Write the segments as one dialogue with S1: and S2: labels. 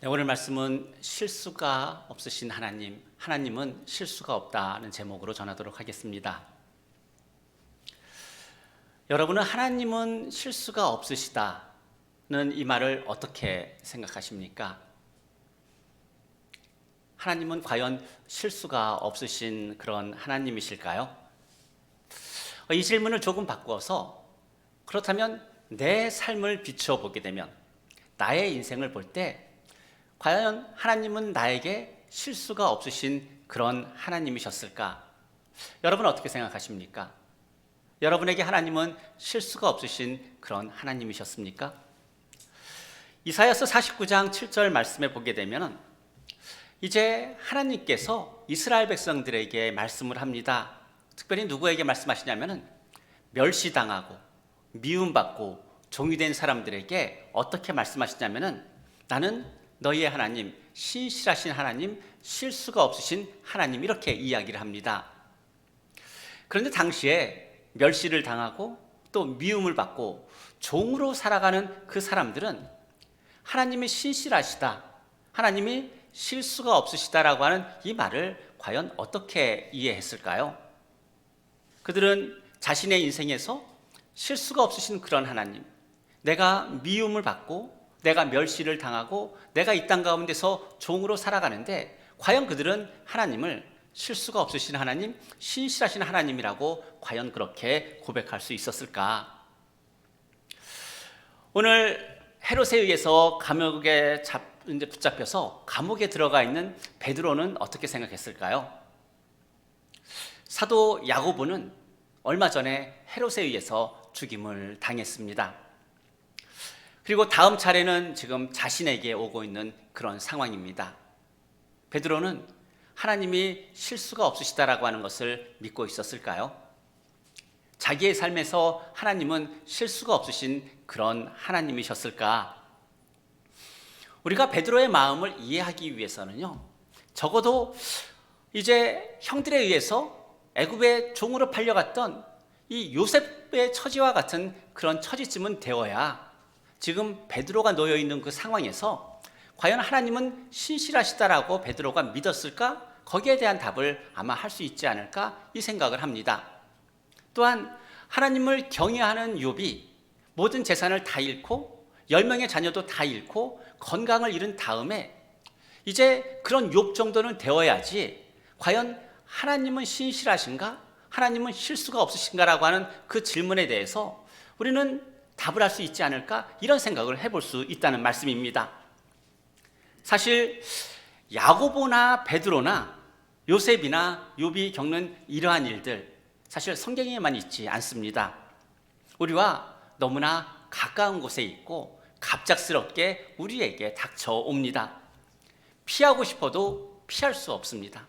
S1: 네, 오늘 말씀은 실수가 없으신 하나님, 하나님은 실수가 없다는 제목으로 전하도록 하겠습니다. 여러분은 하나님은 실수가 없으시다는 이 말을 어떻게 생각하십니까? 하나님은 과연 실수가 없으신 그런 하나님이실까요? 이 질문을 조금 바꾸어서 그렇다면 내 삶을 비춰보게 되면 나의 인생을 볼 때 과연 하나님은 나에게 실수가 없으신 그런 하나님이셨을까? 여러분 어떻게 생각하십니까? 여러분에게 하나님은 실수가 없으신 그런 하나님이셨습니까? 이사야서 49장 7절 말씀에 보게 되면 이제 하나님께서 이스라엘 백성들에게 말씀을 합니다. 특별히 누구에게 말씀하시냐면 멸시당하고 미움받고 종이된 사람들에게 어떻게 말씀하시냐면 나는 너희의 하나님, 신실하신 하나님, 실수가 없으신 하나님, 이렇게 이야기를 합니다. 그런데 당시에 멸시를 당하고 또 미움을 받고 종으로 살아가는 그 사람들은 하나님이 신실하시다, 하나님이 실수가 없으시다라고 하는 이 말을 과연 어떻게 이해했을까요? 그들은 자신의 인생에서 실수가 없으신 그런 하나님, 내가 미움을 받고 내가 멸시를 당하고 내가 이 땅 가운데서 종으로 살아가는데 과연 그들은 하나님을 실수가 없으신 하나님, 신실하신 하나님이라고 과연 그렇게 고백할 수 있었을까? 오늘 헤롯에 의해서 감옥에 붙잡혀서 감옥에 들어가 있는 베드로는 어떻게 생각했을까요? 사도 야고보는 얼마 전에 헤롯에 의해서 죽임을 당했습니다. 그리고 다음 차례는 지금 자신에게 오고 있는 그런 상황입니다. 베드로는 하나님이 실수가 없으시다라고 하는 것을 믿고 있었을까요? 자기의 삶에서 하나님은 실수가 없으신 그런 하나님이셨을까? 우리가 베드로의 마음을 이해하기 위해서는요, 적어도 이제 형들에 의해서 애굽의 종으로 팔려갔던 이 요셉의 처지와 같은 그런 처지쯤은 되어야 지금 베드로가 놓여 있는 그 상황에서 과연 하나님은 신실하시다라고 베드로가 믿었을까? 거기에 대한 답을 아마 할 수 있지 않을까? 이 생각을 합니다. 또한 하나님을 경외하는 욥이 모든 재산을 다 잃고 10명의 자녀도 다 잃고 건강을 잃은 다음에 이제 그런 욥 정도는 되어야지 과연 하나님은 신실하신가? 하나님은 실수가 없으신가라고 하는 그 질문에 대해서 우리는 답을 할 수 있지 않을까? 이런 생각을 해볼 수 있다는 말씀입니다. 사실 야고보나 베드로나 요셉이나 욥이 겪는 이러한 일들 사실 성경에만 있지 않습니다. 우리와 너무나 가까운 곳에 있고 갑작스럽게 우리에게 닥쳐옵니다. 피하고 싶어도 피할 수 없습니다.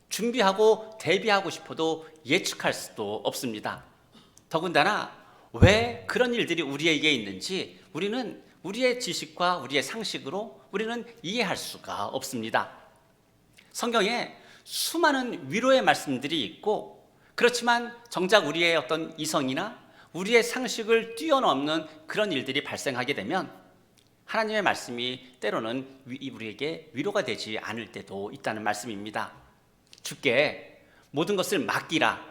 S1: 준비하고 대비하고 싶어도 예측할 수도 없습니다. 더군다나 왜 그런 일들이 우리에게 있는지 우리는 우리의 지식과 우리의 상식으로 우리는 이해할 수가 없습니다. 성경에 수많은 위로의 말씀들이 있고 그렇지만 정작 우리의 어떤 이성이나 우리의 상식을 뛰어넘는 그런 일들이 발생하게 되면 하나님의 말씀이 때로는 우리에게 위로가 되지 않을 때도 있다는 말씀입니다. 주께 모든 것을 맡기라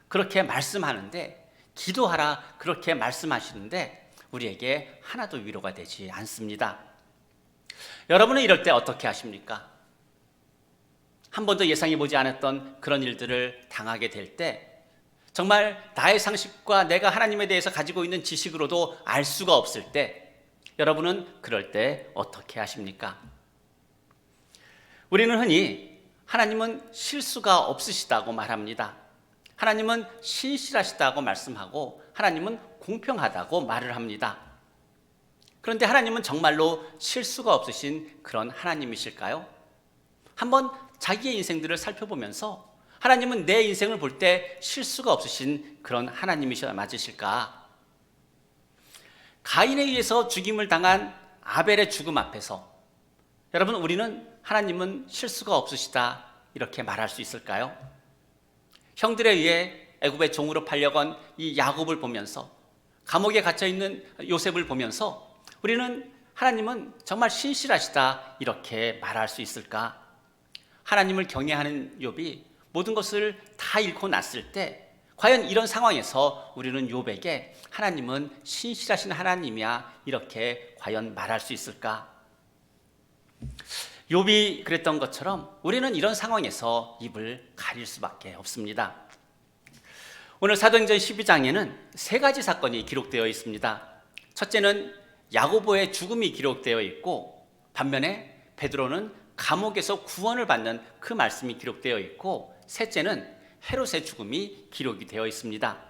S1: 그렇게 말씀하는데 기도하라 그렇게 말씀하시는데 우리에게 하나도 위로가 되지 않습니다. 여러분은 이럴 때 어떻게 하십니까? 한 번도 예상해 보지 않았던 그런 일들을 당하게 될 때 정말 나의 상식과 내가 하나님에 대해서 가지고 있는 지식으로도 알 수가 없을 때 여러분은 그럴 때 어떻게 하십니까? 우리는 흔히 하나님은 실수가 없으시다고 말합니다. 하나님은 신실하시다고 말씀하고 하나님은 공평하다고 말을 합니다. 그런데 하나님은 정말로 실수가 없으신 그런 하나님이실까요? 한번 자기의 인생들을 살펴보면서 하나님은 내 인생을 볼 때 실수가 없으신 그런 하나님이셔 맞으실까? 가인에 의해서 죽임을 당한 아벨의 죽음 앞에서 여러분 우리는 하나님은 실수가 없으시다 이렇게 말할 수 있을까요? 형들에 의해 애굽의 종으로 팔려간 이 야곱을 보면서 감옥에 갇혀있는 요셉을 보면서 우리는 하나님은 정말 신실하시다 이렇게 말할 수 있을까? 하나님을 경외하는 욥이 모든 것을 다 잃고 났을 때 과연 이런 상황에서 우리는 욥에게 하나님은 신실하신 하나님이야 이렇게 과연 말할 수 있을까? 욥이 그랬던 것처럼 우리는 이런 상황에서 입을 가릴 수밖에 없습니다. 오늘 사도행전 12장에는 세 가지 사건이 기록되어 있습니다. 첫째는 야고보의 죽음이 기록되어 있고, 반면에 베드로는 감옥에서 구원을 받는 그 말씀이 기록되어 있고, 셋째는 헤롯의 죽음이 기록이 되어 있습니다.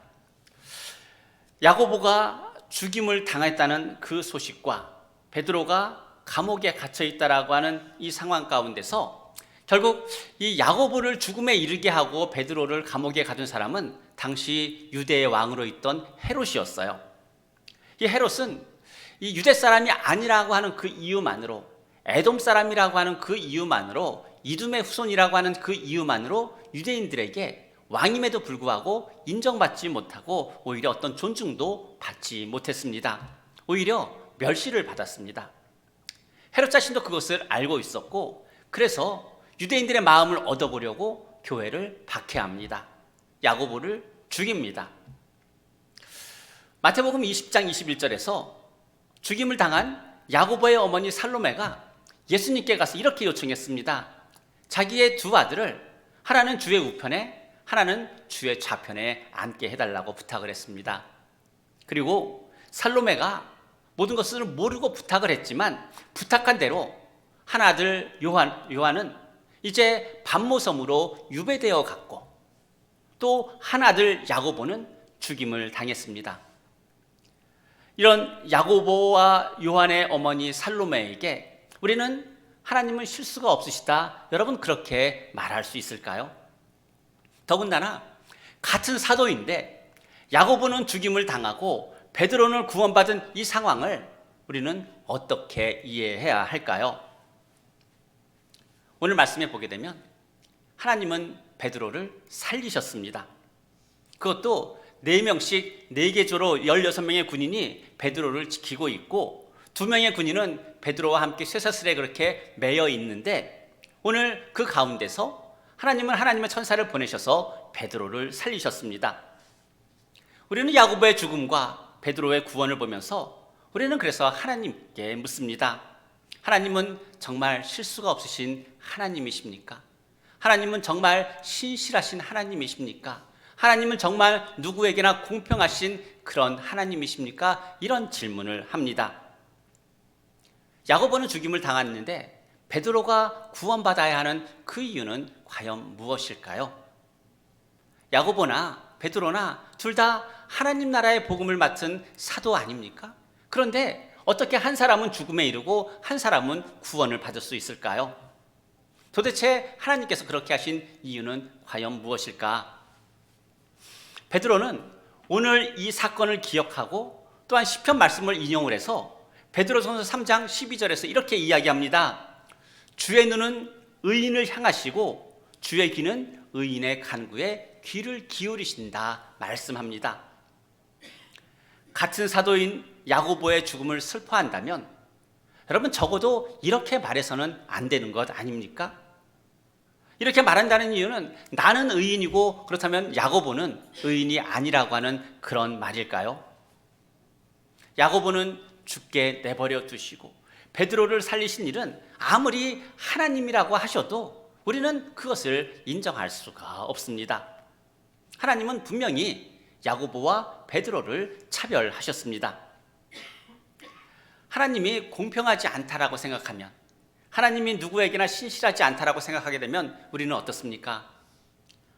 S1: 야고보가 죽임을 당했다는 그 소식과 베드로가 감옥에 갇혀 있다라고 하는 이 상황 가운데서 결국 이 야고보를 죽음에 이르게 하고 베드로를 감옥에 가둔 사람은 당시 유대의 왕으로 있던 헤롯이었어요. 이 헤롯은 이 유대 사람이 아니라고 하는 그 이유만으로, 에돔 사람이라고 하는 그 이유만으로, 이둠의 후손이라고 하는 그 이유만으로 유대인들에게 왕임에도 불구하고 인정받지 못하고 오히려 어떤 존중도 받지 못했습니다. 오히려 멸시를 받았습니다. 헤롯 자신도 그것을 알고 있었고, 그래서 유대인들의 마음을 얻어보려고 교회를 박해합니다. 야고보를 죽입니다. 마태복음 20장 21절에서 죽임을 당한 야고보의 어머니 살로메가 예수님께 가서 이렇게 요청했습니다. 자기의 두 아들을 하나는 주의 우편에 하나는 주의 좌편에 앉게 해달라고 부탁을 했습니다. 그리고 살로메가 모든 것을 모르고 부탁을 했지만 부탁한 대로 한 아들 요한은 이제 밤모섬으로 유배되어 갔고, 또 한 아들 야고보는 죽임을 당했습니다. 이런 야고보와 요한의 어머니 살로메에게 우리는 하나님은 실수가 없으시다, 여러분 그렇게 말할 수 있을까요? 더군다나 같은 사도인데 야고보는 죽임을 당하고 베드로는 구원받은 이 상황을 우리는 어떻게 이해해야 할까요? 오늘 말씀에 보게 되면 하나님은 베드로를 살리셨습니다. 그것도 4명씩 4개조로 16명의 군인이 베드로를 지키고 있고, 2명의 군인은 베드로와 함께 쇠사슬에 그렇게 매여 있는데, 오늘 그 가운데서 하나님은 하나님의 천사를 보내셔서 베드로를 살리셨습니다. 우리는 야고보의 죽음과 베드로의 구원을 보면서 우리는 그래서 하나님께 묻습니다. 하나님은 정말 실수가 없으신 하나님이십니까? 하나님은 정말 신실하신 하나님이십니까? 하나님은 정말 누구에게나 공평하신 그런 하나님이십니까? 이런 질문을 합니다. 야고보는 죽임을 당했는데 베드로가 구원받아야 하는 그 이유는 과연 무엇일까요? 야고보나 베드로나 둘 다 하나님 나라의 복음을 맡은 사도 아닙니까? 그런데 어떻게 한 사람은 죽음에 이르고 한 사람은 구원을 받을 수 있을까요? 도대체 하나님께서 그렇게 하신 이유는 과연 무엇일까? 베드로는 오늘 이 사건을 기억하고 또한 시편 말씀을 인용을 해서 베드로전서 3장 12절에서 이렇게 이야기합니다. 주의 눈은 의인을 향하시고 주의 귀는 의인의 간구에 귀를 기울이신다 말씀합니다. 같은 사도인 야고보의 죽음을 슬퍼한다면 여러분 적어도 이렇게 말해서는 안 되는 것 아닙니까? 이렇게 말한다는 이유는 나는 의인이고 그렇다면 야고보는 의인이 아니라고 하는 그런 말일까요? 야고보는 죽게 내버려 두시고 베드로를 살리신 일은 아무리 하나님이라고 하셔도 우리는 그것을 인정할 수가 없습니다. 하나님은 분명히 야고보와 베드로를 차별하셨습니다. 하나님이 공평하지 않다라고 생각하면, 하나님이 누구에게나 신실하지 않다라고 생각하게 되면 우리는 어떻습니까?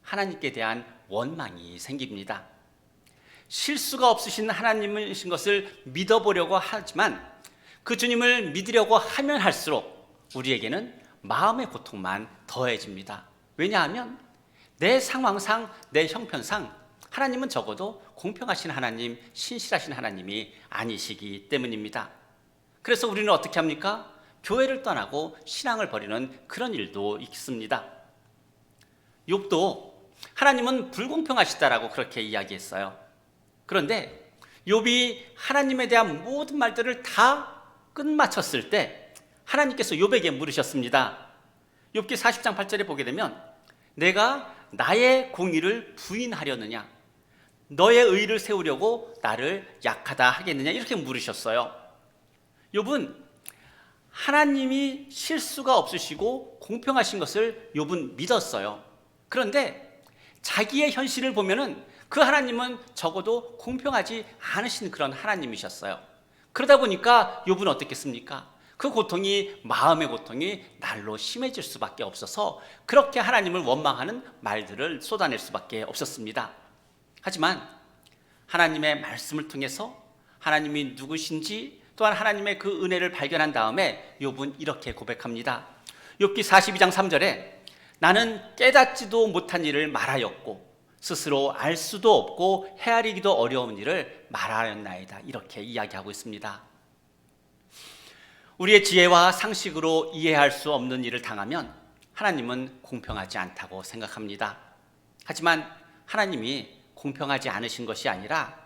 S1: 하나님께 대한 원망이 생깁니다. 실수가 없으신 하나님이신 것을 믿어보려고 하지만 그 주님을 믿으려고 하면 할수록 우리에게는 마음의 고통만 더해집니다. 왜냐하면 내 상황상, 내 형편상 하나님은 적어도 공평하신 하나님, 신실하신 하나님이 아니시기 때문입니다. 그래서 우리는 어떻게 합니까? 교회를 떠나고 신앙을 버리는 그런 일도 있습니다. 욥도 하나님은 불공평하시다라고 그렇게 이야기했어요. 그런데 욥이 하나님에 대한 모든 말들을 다 끝마쳤을 때 하나님께서 욥에게 물으셨습니다. 욥기 40장 8절에 보게 되면 내가 나의 공의를 부인하려느냐, 너의 의를 세우려고 나를 약하다 하겠느냐, 이렇게 물으셨어요. 욥은 하나님이 실수가 없으시고 공평하신 것을 욥은 믿었어요. 그런데 자기의 현실을 보면은 그 하나님은 적어도 공평하지 않으신 그런 하나님이셨어요. 그러다 보니까 욥은 어떻겠습니까? 그 고통이, 마음의 고통이 날로 심해질 수밖에 없어서 그렇게 하나님을 원망하는 말들을 쏟아낼 수밖에 없었습니다. 하지만 하나님의 말씀을 통해서 하나님이 누구신지, 또한 하나님의 그 은혜를 발견한 다음에 욥은 이렇게 고백합니다. 욥기 42장 3절에 나는 깨닫지도 못한 일을 말하였고 스스로 알 수도 없고 헤아리기도 어려운 일을 말하였나이다, 이렇게 이야기하고 있습니다. 우리의 지혜와 상식으로 이해할 수 없는 일을 당하면 하나님은 공평하지 않다고 생각합니다. 하지만 하나님이 공평하지 않으신 것이 아니라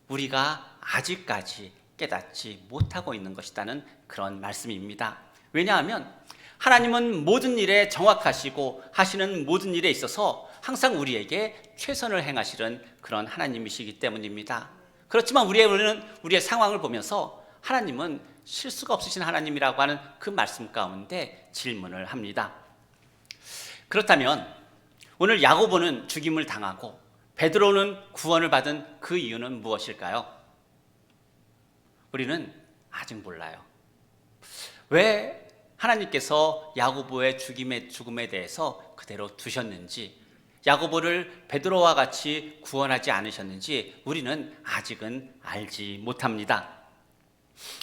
S1: 우리가 아직까지 깨닫지 못하고 있는 것이라는 그런 말씀입니다. 왜냐하면 하나님은 모든 일에 정확하시고 하시는 모든 일에 있어서 항상 우리에게 최선을 행하시는 그런 하나님이시기 때문입니다. 그렇지만 우리의 상황을 보면서 하나님은 실수가 없으신 하나님이라고 하는 그 말씀 가운데 질문을 합니다. 그렇다면 오늘 야고보는 죽임을 당하고 베드로는 구원을 받은 그 이유는 무엇일까요? 우리는 아직 몰라요. 왜 하나님께서 야고보의 죽음에 대해서 그대로 두셨는지, 야고보를 베드로와 같이 구원하지 않으셨는지 우리는 아직은 알지 못합니다.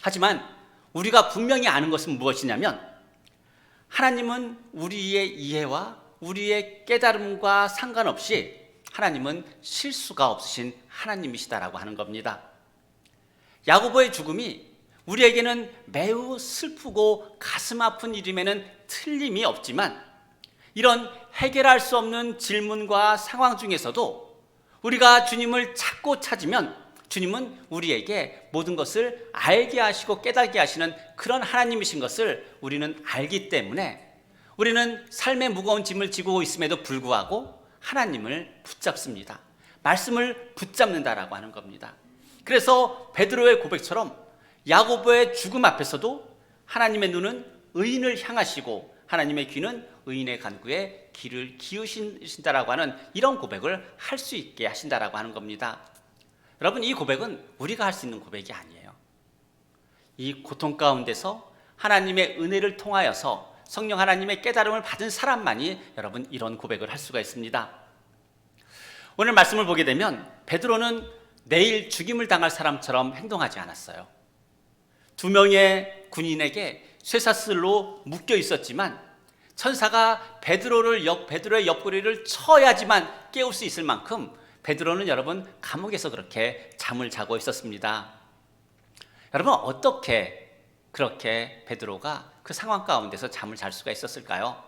S1: 하지만 우리가 분명히 아는 것은 무엇이냐면 하나님은 우리의 이해와 우리의 깨달음과 상관없이 하나님은 실수가 없으신 하나님이시다라고 하는 겁니다. 야고보의 죽음이 우리에게는 매우 슬프고 가슴 아픈 일임에는 틀림이 없지만 이런 해결할 수 없는 질문과 상황 중에서도 우리가 주님을 찾고 찾으면 주님은 우리에게 모든 것을 알게 하시고 깨닫게 하시는 그런 하나님이신 것을 우리는 알기 때문에 우리는 삶의 무거운 짐을 지고 있음에도 불구하고 하나님을 붙잡습니다. 말씀을 붙잡는다라고 하는 겁니다. 그래서 베드로의 고백처럼 야고보의 죽음 앞에서도 하나님의 눈은 의인을 향하시고 하나님의 귀는 의인의 간구에 귀를 기울이신다라고 하는 이런 고백을 할 수 있게 하신다라고 하는 겁니다. 여러분, 이 고백은 우리가 할 수 있는 고백이 아니에요. 이 고통 가운데서 하나님의 은혜를 통하여서 성령 하나님의 깨달음을 받은 사람만이 여러분 이런 고백을 할 수가 있습니다. 오늘 말씀을 보게 되면 베드로는 내일 죽임을 당할 사람처럼 행동하지 않았어요. 2명의 군인에게 쇠사슬로 묶여 있었지만 천사가 베드로의 옆구리를 쳐야지만 깨울 수 있을 만큼 베드로는 여러분 감옥에서 그렇게 잠을 자고 있었습니다. 여러분, 어떻게 그렇게 베드로가 그 상황 가운데서 잠을 잘 수가 있었을까요?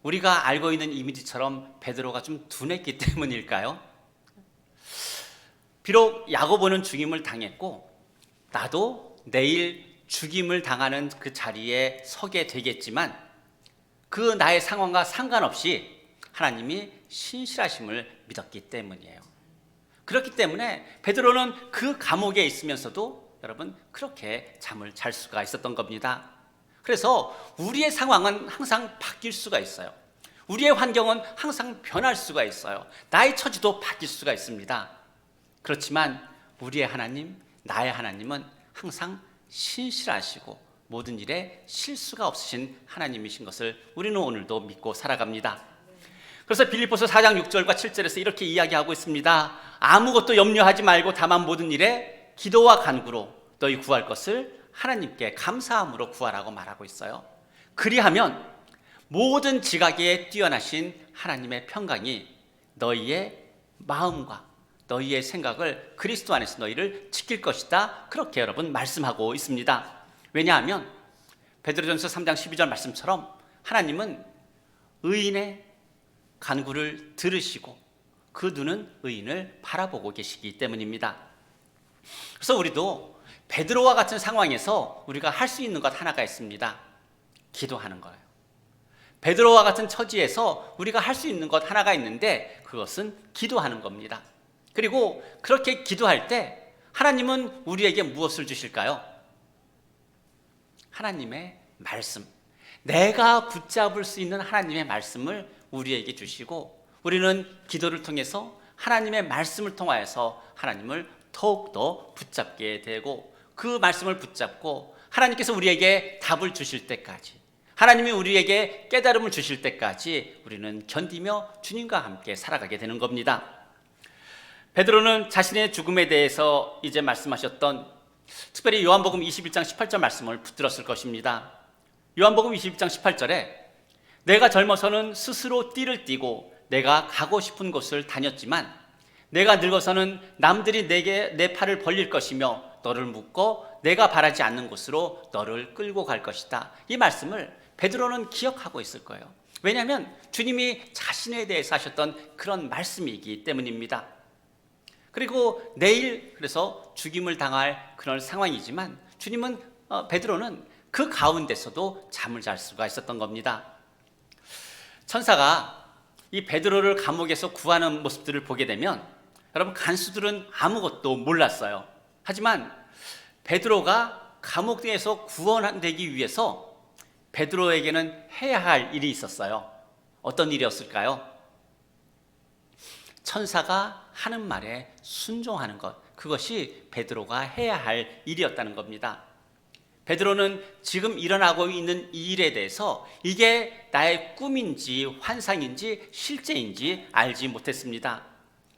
S1: 우리가 알고 있는 이미지처럼 베드로가 좀 둔했기 때문일까요? 비록 야고보는 죽임을 당했고 나도 내일 죽임을 당하는 그 자리에 서게 되겠지만 그 나의 상황과 상관없이 하나님이 신실하심을 믿었기 때문이에요. 그렇기 때문에 베드로는 그 감옥에 있으면서도 여러분 그렇게 잠을 잘 수가 있었던 겁니다. 그래서 우리의 상황은 항상 바뀔 수가 있어요. 우리의 환경은 항상 변할 수가 있어요. 나의 처지도 바뀔 수가 있습니다. 그렇지만 우리의 하나님, 나의 하나님은 항상 신실하시고 모든 일에 실수가 없으신 하나님이신 것을 우리는 오늘도 믿고 살아갑니다. 그래서 빌립보서 4장 6절과 7절에서 이렇게 이야기하고 있습니다. 아무것도 염려하지 말고 다만 모든 일에 기도와 간구로 너희 구할 것을 하나님께 감사함으로 구하라고 말하고 있어요. 그리하면 모든 지각에 뛰어나신 하나님의 평강이 너희의 마음과 너희의 생각을 그리스도 안에서 너희를 지킬 것이다. 그렇게 여러분 말씀하고 있습니다. 왜냐하면 베드로전서 3장 12절 말씀처럼 하나님은 의인의 간구를 들으시고 그 눈은 의인을 바라보고 계시기 때문입니다. 그래서 우리도 베드로와 같은 상황에서 우리가 할 수 있는 것 하나가 있습니다. 기도하는 거예요. 베드로와 같은 처지에서 우리가 할 수 있는 것 하나가 있는데 그것은 기도하는 겁니다. 그리고 그렇게 기도할 때 하나님은 우리에게 무엇을 주실까요? 하나님의 말씀, 내가 붙잡을 수 있는 하나님의 말씀을 우리에게 주시고 우리는 기도를 통해서 하나님의 말씀을 통하여서 하나님을 더욱더 붙잡게 되고 그 말씀을 붙잡고 하나님께서 우리에게 답을 주실 때까지, 하나님이 우리에게 깨달음을 주실 때까지 우리는 견디며 주님과 함께 살아가게 되는 겁니다. 베드로는 자신의 죽음에 대해서 이제 말씀하셨던 특별히 요한복음 21장 18절 말씀을 붙들었을 것입니다. 요한복음 21장 18절에 내가 젊어서는 스스로 띠를 띠고 내가 가고 싶은 곳을 다녔지만 내가 늙어서는 남들이 내게 내 팔을 벌릴 것이며 너를 묶어 내가 바라지 않는 곳으로 너를 끌고 갈 것이다. 이 말씀을 베드로는 기억하고 있을 거예요. 왜냐하면 주님이 자신에 대해서 하셨던 그런 말씀이기 때문입니다. 그리고 내일 그래서 죽임을 당할 그런 상황이지만 주님은 베드로는 그 가운데서도 잠을 잘 수가 있었던 겁니다. 천사가 이 베드로를 감옥에서 구하는 모습들을 보게 되면 여러분 간수들은 아무것도 몰랐어요. 하지만 베드로가 감옥에서 구원되기 위해서 베드로에게는 해야 할 일이 있었어요. 어떤 일이었을까요? 천사가 하는 말에 순종하는 것, 그것이 베드로가 해야 할 일이었다는 겁니다. 베드로는 지금 일어나고 있는 이 일에 대해서 이게 나의 꿈인지 환상인지 실제인지 알지 못했습니다.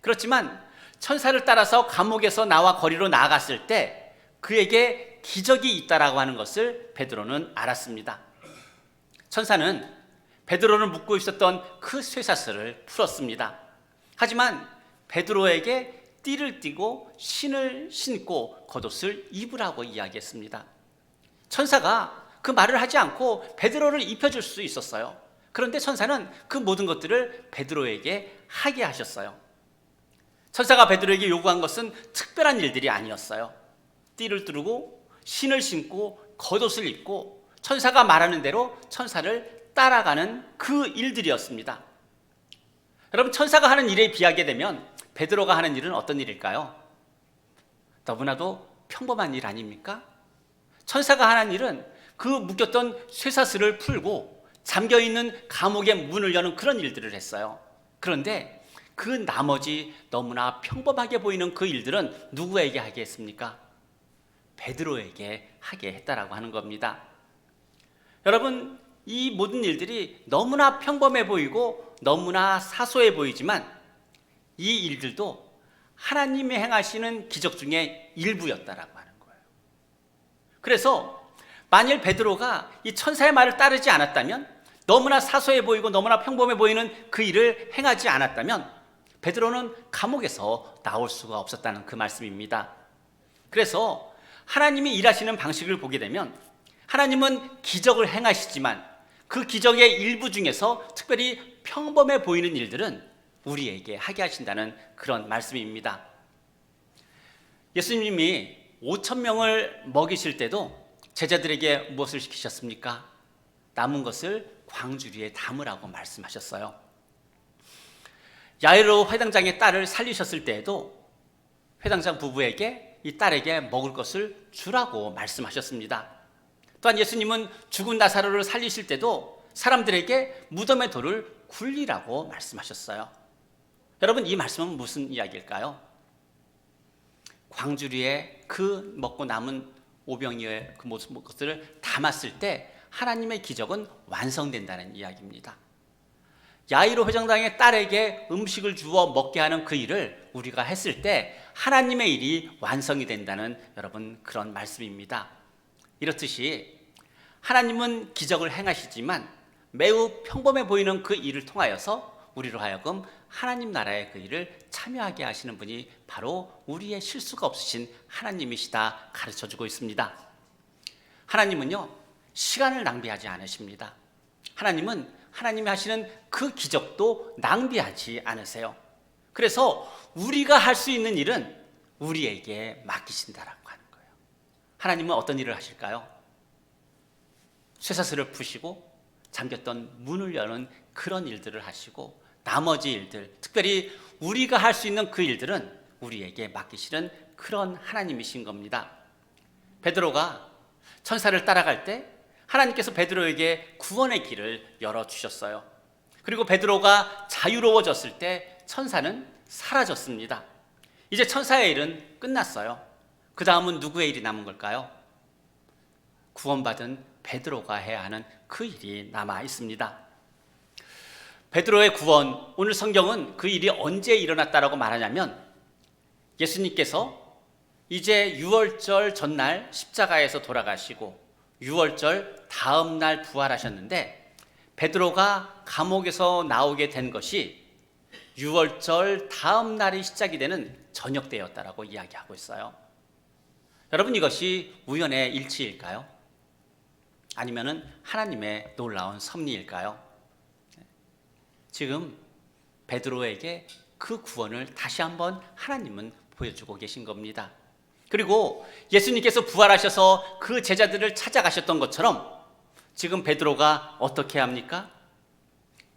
S1: 그렇지만 천사를 따라서 감옥에서 나와 거리로 나아갔을 때 그에게 기적이 있다라고 하는 것을 베드로는 알았습니다. 천사는 베드로를 묶고 있었던 그 쇠사슬을 풀었습니다. 하지만 베드로에게 띠를 띠고 신을 신고 겉옷을 입으라고 이야기했습니다. 천사가 그 말을 하지 않고 베드로를 입혀줄 수 있었어요. 그런데 천사는 그 모든 것들을 베드로에게 하게 하셨어요. 천사가 베드로에게 요구한 것은 특별한 일들이 아니었어요. 띠를 띠고 신을 신고 겉옷을 입고 천사가 말하는 대로 천사를 따라가는 그 일들이었습니다. 여러분, 천사가 하는 일에 비하게 되면 베드로가 하는 일은 어떤 일일까요? 너무나도 평범한 일 아닙니까? 천사가 하는 일은 그 묶였던 쇠사슬을 풀고 잠겨있는 감옥의 문을 여는 그런 일들을 했어요. 그런데 그 나머지 너무나 평범하게 보이는 그 일들은 누구에게 하게 했습니까? 베드로에게 하게 했다라고 하는 겁니다. 여러분, 이 모든 일들이 너무나 평범해 보이고 너무나 사소해 보이지만 이 일들도 하나님이 행하시는 기적 중에 일부였다라고 하는 거예요. 그래서 만일 베드로가 이 천사의 말을 따르지 않았다면, 너무나 사소해 보이고 너무나 평범해 보이는 그 일을 행하지 않았다면 베드로는 감옥에서 나올 수가 없었다는 그 말씀입니다. 그래서 하나님이 일하시는 방식을 보게 되면 하나님은 기적을 행하시지만 그 기적의 일부 중에서 특별히 평범해 보이는 일들은 우리에게 하게 하신다는 그런 말씀입니다. 예수님이 5,000명을 먹이실 때도 제자들에게 무엇을 시키셨습니까? 남은 것을 광주리에 담으라고 말씀하셨어요. 야이로 회당장의 딸을 살리셨을 때에도 회당장 부부에게 이 딸에게 먹을 것을 주라고 말씀하셨습니다. 또한 예수님은 죽은 나사로를 살리실 때도 사람들에게 무덤의 돌을 굴리라고 말씀하셨어요. 여러분, 이 말씀은 무슨 이야기일까요? 광주리에 그 먹고 남은 오병이어의 그 모든 것들을 담았을 때 하나님의 기적은 완성된다는 이야기입니다. 야이로 회장장의 딸에게 음식을 주어 먹게 하는 그 일을 우리가 했을 때 하나님의 일이 완성이 된다는 여러분 그런 말씀입니다. 이렇듯이 하나님은 기적을 행하시지만 매우 평범해 보이는 그 일을 통하여서 우리로 하여금 하나님 나라의 그 일을 참여하게 하시는 분이 바로 우리의 실수가 없으신 하나님이시다 가르쳐주고 있습니다. 하나님은요, 시간을 낭비하지 않으십니다. 하나님은 하나님이 하시는 그 기적도 낭비하지 않으세요. 그래서 우리가 할 수 있는 일은 우리에게 맡기신다라고 하는 거예요. 하나님은 어떤 일을 하실까요? 쇠사슬을 푸시고 잠겼던 문을 여는 그런 일들을 하시고, 나머지 일들, 특별히 우리가 할 수 있는 그 일들은 우리에게 맡기시는 그런 하나님이신 겁니다. 베드로가 천사를 따라갈 때 하나님께서 베드로에게 구원의 길을 열어주셨어요. 그리고 베드로가 자유로워졌을 때 천사는 사라졌습니다. 이제 천사의 일은 끝났어요. 그 다음은 누구의 일이 남은 걸까요? 구원받은 베드로가 해야 하는 그 일이 남아 있습니다. 베드로의 구원, 오늘 성경은 그 일이 언제 일어났다라고 말하냐면, 예수님께서 이제 유월절 전날 십자가에서 돌아가시고 유월절 다음 날 부활하셨는데, 베드로가 감옥에서 나오게 된 것이 유월절 다음 날이 시작이 되는 저녁 때였다라고 이야기하고 있어요. 여러분, 이것이 우연의 일치일까요? 아니면은 하나님의 놀라운 섭리일까요? 지금 베드로에게 그 구원을 다시 한번 하나님은 보여주고 계신 겁니다. 그리고 예수님께서 부활하셔서 그 제자들을 찾아가셨던 것처럼 지금 베드로가 어떻게 합니까?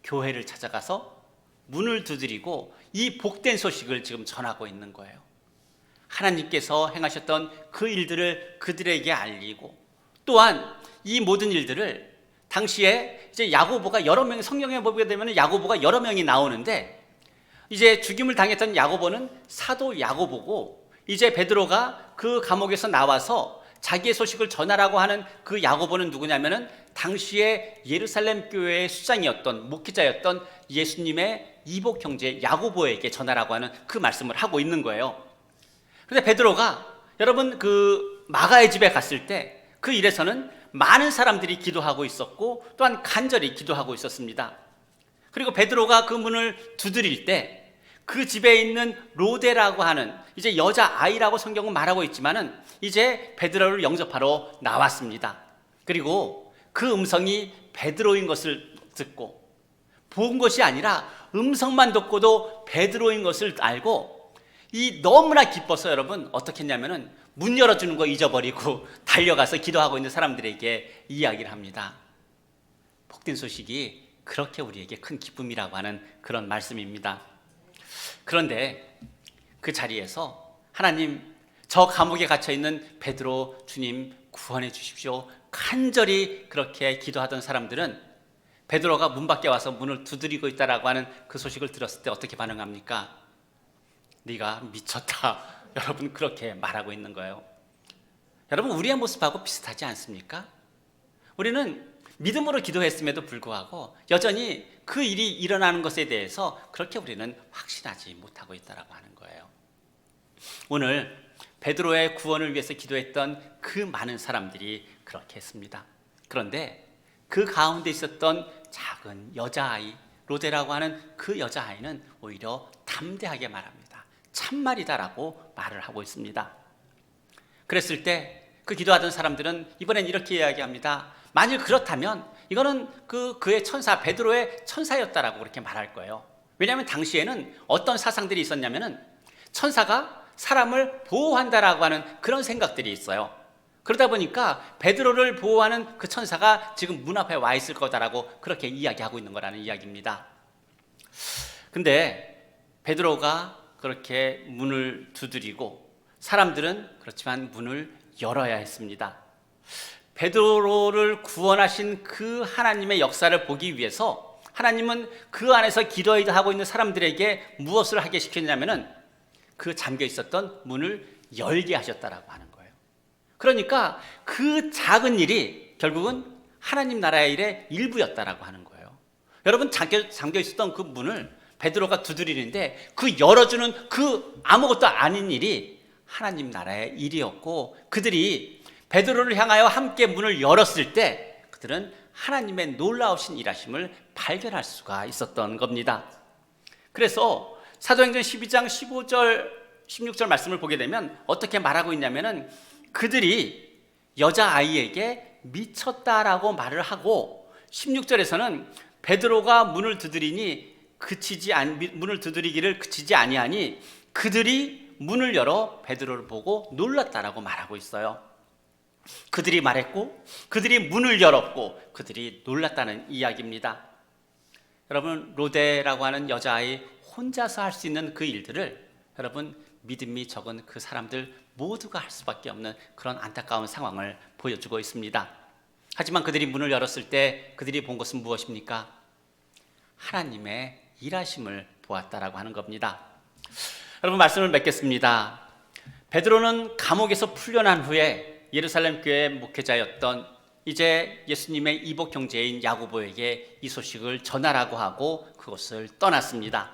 S1: 교회를 찾아가서 문을 두드리고 이 복된 소식을 지금 전하고 있는 거예요. 하나님께서 행하셨던 그 일들을 그들에게 알리고, 또한 이 모든 일들을 당시에 이제 야고보가 여러 명이, 성경에 보게 되면 야고보가 여러 명이 나오는데, 이제 죽임을 당했던 야고보는 사도 야고보고, 이제 베드로가 그 감옥에서 나와서 자기의 소식을 전하라고 하는 그 야고보는 누구냐면은 당시에 예루살렘 교회의 수장이었던, 목회자였던 예수님의 이복 형제 야고보에게 전하라고 하는 그 말씀을 하고 있는 거예요. 그런데 베드로가, 여러분, 그 마가의 집에 갔을 때 그 일에서는 많은 사람들이 기도하고 있었고 또한 간절히 기도하고 있었습니다. 그리고 베드로가 그 문을 두드릴 때 그 집에 있는 로데라고 하는 이제 여자아이라고 성경은 말하고 있지만은 이제 베드로를 영접하러 나왔습니다. 그리고 그 음성이 베드로인 것을 듣고, 본 것이 아니라 음성만 듣고도 베드로인 것을 알고, 이 너무나 기뻐서 여러분 어떻게 했냐면은 문 열어주는 거 잊어버리고 달려가서 기도하고 있는 사람들에게 이야기를 합니다. 복된 소식이 그렇게 우리에게 큰 기쁨이라고 하는 그런 말씀입니다. 그런데 그 자리에서 하나님, 저 감옥에 갇혀있는 베드로 주님 구원해 주십시오, 간절히 그렇게 기도하던 사람들은 베드로가 문 밖에 와서 문을 두드리고 있다라고 하는 그 소식을 들었을 때 어떻게 반응합니까? 네가 미쳤다, 여러분, 그렇게 말하고 있는 거예요. 여러분, 우리의 모습하고 비슷하지 않습니까? 우리는 믿음으로 기도했음에도 불구하고 여전히 그 일이 일어나는 것에 대해서 그렇게 우리는 확신하지 못하고 있다라고 하는 거예요. 오늘 베드로의 구원을 위해서 기도했던 그 많은 사람들이 그렇게 했습니다. 그런데 그 가운데 있었던 작은 여자아이, 로데라고 하는 그 여자아이는 오히려 담대하게 말합니다. 참말이다라고 말을 하고 있습니다. 그랬을 때 그 기도하던 사람들은 이번엔 이렇게 이야기합니다. 만일 그렇다면 이거는 그의 천사, 베드로의 천사였다라고 그렇게 말할 거예요. 왜냐하면 당시에는 어떤 사상들이 있었냐면은 천사가 사람을 보호한다라고 하는 그런 생각들이 있어요. 그러다 보니까 베드로를 보호하는 그 천사가 지금 문 앞에 와 있을 거다라고 그렇게 이야기하고 있는 거라는 이야기입니다. 근데 베드로가 그렇게 문을 두드리고 사람들은 그렇지만 문을 열어야 했습니다. 베드로를 구원하신 그 하나님의 역사를 보기 위해서 하나님은 그 안에서 기도하고 있는 사람들에게 무엇을 하게 시켰냐면은 그 잠겨 있었던 문을 열게 하셨다라고 하는 거예요. 그러니까 그 작은 일이 결국은 하나님 나라의 일의 일부였다라고 하는 거예요. 여러분, 잠겨 있었던 그 문을 베드로가 두드리는데 그 열어주는 그 아무것도 아닌 일이 하나님 나라의 일이었고, 그들이 베드로를 향하여 함께 문을 열었을 때 그들은 하나님의 놀라우신 일하심을 발견할 수가 있었던 겁니다. 그래서 사도행전 12장 15절 16절 말씀을 보게 되면 어떻게 말하고 있냐면은 그들이 여자아이에게 미쳤다라고 말을 하고, 16절에서는 베드로가 문을 두드리기를 그치지 아니하니 그들이 문을 열어 베드로를 보고 놀랐다라고 말하고 있어요. 그들이 말했고 그들이 문을 열었고 그들이 놀랐다는 이야기입니다. 여러분, 로데라고 하는 여자아이 혼자서 할 수 있는 그 일들을 여러분, 믿음이 적은 그 사람들 모두가 할 수밖에 없는 그런 안타까운 상황을 보여주고 있습니다. 하지만 그들이 문을 열었을 때 그들이 본 것은 무엇입니까? 하나님의 일하심을 보았다라고 하는 겁니다. 여러분, 말씀을 맺겠습니다. 베드로는 감옥에서 풀려난 후에 예루살렘 교회 목회자였던 이제 예수님의 이복 형제인 야고보에게 이 소식을 전하라고 하고 그곳을 떠났습니다.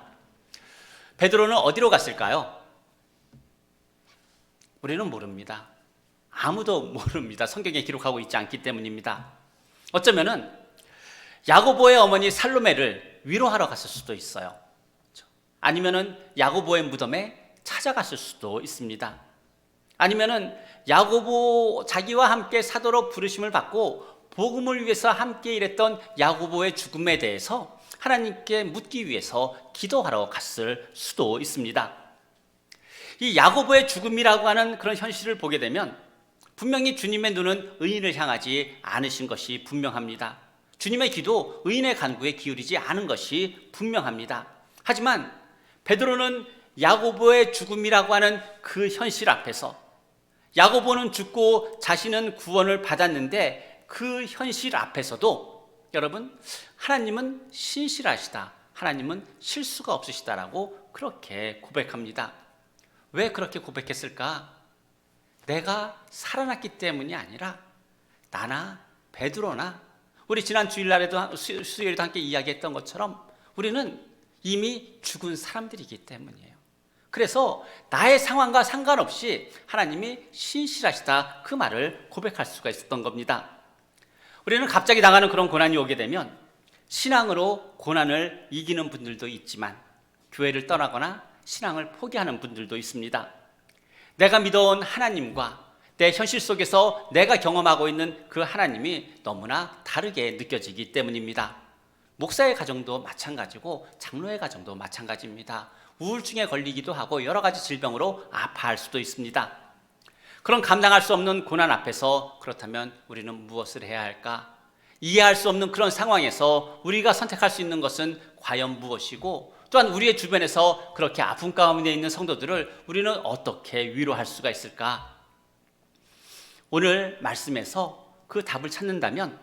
S1: 베드로는 어디로 갔을까요? 우리는 모릅니다. 아무도 모릅니다. 성경에 기록하고 있지 않기 때문입니다. 어쩌면은 야고보의 어머니 살로메를 위로하러 갔을 수도 있어요. 아니면은 야고보의 무덤에 찾아갔을 수도 있습니다. 아니면은 야고보 자기와 함께 사도로 부르심을 받고 복음을 위해서 함께 일했던 야고보의 죽음에 대해서 하나님께 묻기 위해서 기도하러 갔을 수도 있습니다. 이 야고보의 죽음이라고 하는 그런 현실을 보게 되면 분명히 주님의 눈은 의인을 향하지 않으신 것이 분명합니다. 주님의 기도, 의인의 간구에 기울이지 않은 것이 분명합니다. 하지만 베드로는 야고보의 죽음이라고 하는 그 현실 앞에서 야고보는 죽고 자신은 구원을 받았는데 그 현실 앞에서도 여러분, 하나님은 신실하시다, 하나님은 실수가 없으시다라고 그렇게 고백합니다. 왜 그렇게 고백했을까? 내가 살아났기 때문이 아니라 나나 베드로나 우리 지난 주일날에도 수요일에도 함께 이야기했던 것처럼 우리는 이미 죽은 사람들이기 때문이에요. 그래서 나의 상황과 상관없이 하나님이 신실하시다, 그 말을 고백할 수가 있었던 겁니다. 우리는 갑자기 당하는 그런 고난이 오게 되면 신앙으로 고난을 이기는 분들도 있지만 교회를 떠나거나 신앙을 포기하는 분들도 있습니다. 내가 믿어온 하나님과 내 현실 속에서 내가 경험하고 있는 그 하나님이 너무나 다르게 느껴지기 때문입니다. 목사의 가정도 마찬가지고 장로의 가정도 마찬가지입니다. 우울증에 걸리기도 하고 여러 가지 질병으로 아파할 수도 있습니다. 그런 감당할 수 없는 고난 앞에서 그렇다면 우리는 무엇을 해야 할까? 이해할 수 없는 그런 상황에서 우리가 선택할 수 있는 것은 과연 무엇이고, 또한 우리의 주변에서 그렇게 아픔 가운데 있는 성도들을 우리는 어떻게 위로할 수가 있을까? 오늘 말씀에서 그 답을 찾는다면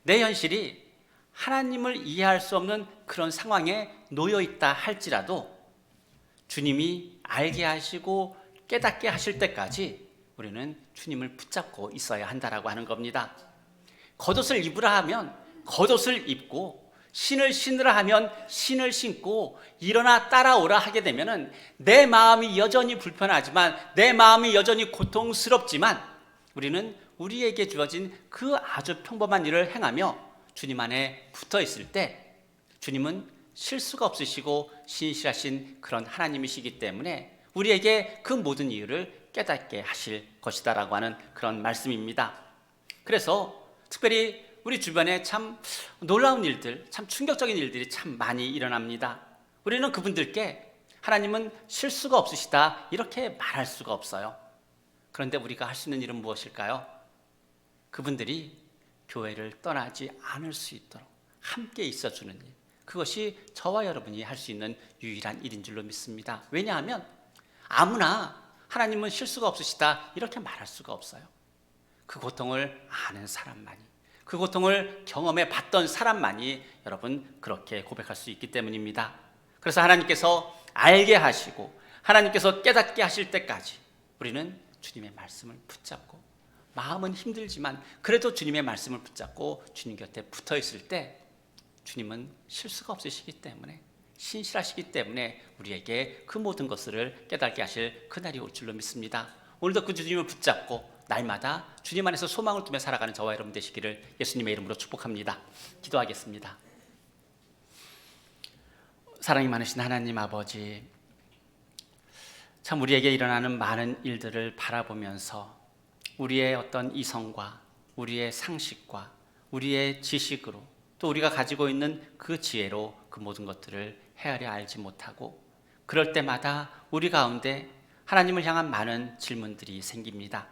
S1: 내 현실이 하나님을 이해할 수 없는 그런 상황에 놓여 있다 할지라도 주님이 알게 하시고 깨닫게 하실 때까지 우리는 주님을 붙잡고 있어야 한다라고 하는 겁니다. 겉옷을 입으라 하면 겉옷을 입고 신을 신으라 하면 신을 신고 일어나 따라오라 하게 되면은 내 마음이 여전히 불편하지만 내 마음이 여전히 고통스럽지만 우리는 우리에게 주어진 그 아주 평범한 일을 행하며 주님 안에 붙어 있을 때 주님은 실수가 없으시고 신실하신 그런 하나님이시기 때문에 우리에게 그 모든 이유를 깨닫게 하실 것이다라고 하는 그런 말씀입니다. 그래서 특별히 우리 주변에 참 놀라운 일들, 참 충격적인 일들이 참 많이 일어납니다. 우리는 그분들께 하나님은 실수가 없으시다 이렇게 말할 수가 없어요. 그런데 우리가 할 수 있는 일은 무엇일까요? 그분들이 교회를 떠나지 않을 수 있도록 함께 있어주는 일, 그것이 저와 여러분이 할 수 있는 유일한 일인 줄로 믿습니다. 왜냐하면 아무나 하나님은 실수가 없으시다 이렇게 말할 수가 없어요. 그 고통을 아는 사람만이, 그 고통을 경험해 봤던 사람만이 여러분 그렇게 고백할 수 있기 때문입니다. 그래서 하나님께서 알게 하시고 하나님께서 깨닫게 하실 때까지 우리는 주님의 말씀을 붙잡고, 마음은 힘들지만 그래도 주님의 말씀을 붙잡고 주님 곁에 붙어 있을 때 주님은 실수가 없으시기 때문에, 신실하시기 때문에 우리에게 그 모든 것을 깨닫게 하실 그날이 올 줄로 믿습니다. 오늘도 그 주님을 붙잡고 날마다 주님 안에서 소망을 두며 살아가는 저와 여러분 되시기를 예수님의 이름으로 축복합니다. 기도하겠습니다. 사랑이 많으신 하나님 아버지, 참 우리에게 일어나는 많은 일들을 바라보면서 우리의 어떤 이성과 우리의 상식과 우리의 지식으로 또 우리가 가지고 있는 그 지혜로 그 모든 것들을 헤아려 알지 못하고, 그럴 때마다 우리 가운데 하나님을 향한 많은 질문들이 생깁니다.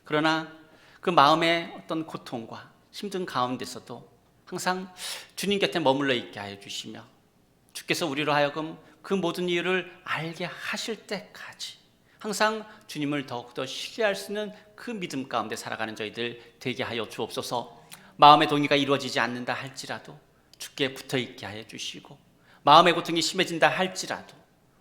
S1: 그러나 그 마음의 어떤 고통과 힘든 가운데서도 항상 주님 곁에 머물러 있게 하여 주시며, 주께서 우리로 하여금 그 모든 이유를 알게 하실 때까지 항상 주님을 더욱더 신뢰할 수 있는 그 믿음 가운데 살아가는 저희들 되게 하여 주옵소서. 마음의 동의가 이루어지지 않는다 할지라도 주께 붙어 있게 하여 주시고, 마음의 고통이 심해진다 할지라도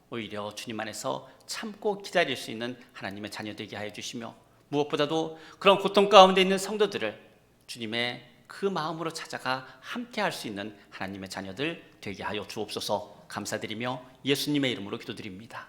S1: 오히려 주님 안에서 참고 기다릴 수 있는 하나님의 자녀 되게 하여 주시며, 무엇보다도 그런 고통 가운데 있는 성도들을 주님의 그 마음으로 찾아가 함께 할 수 있는 하나님의 자녀들 되게 하여 주옵소서. 감사드리며 예수님의 이름으로 기도드립니다.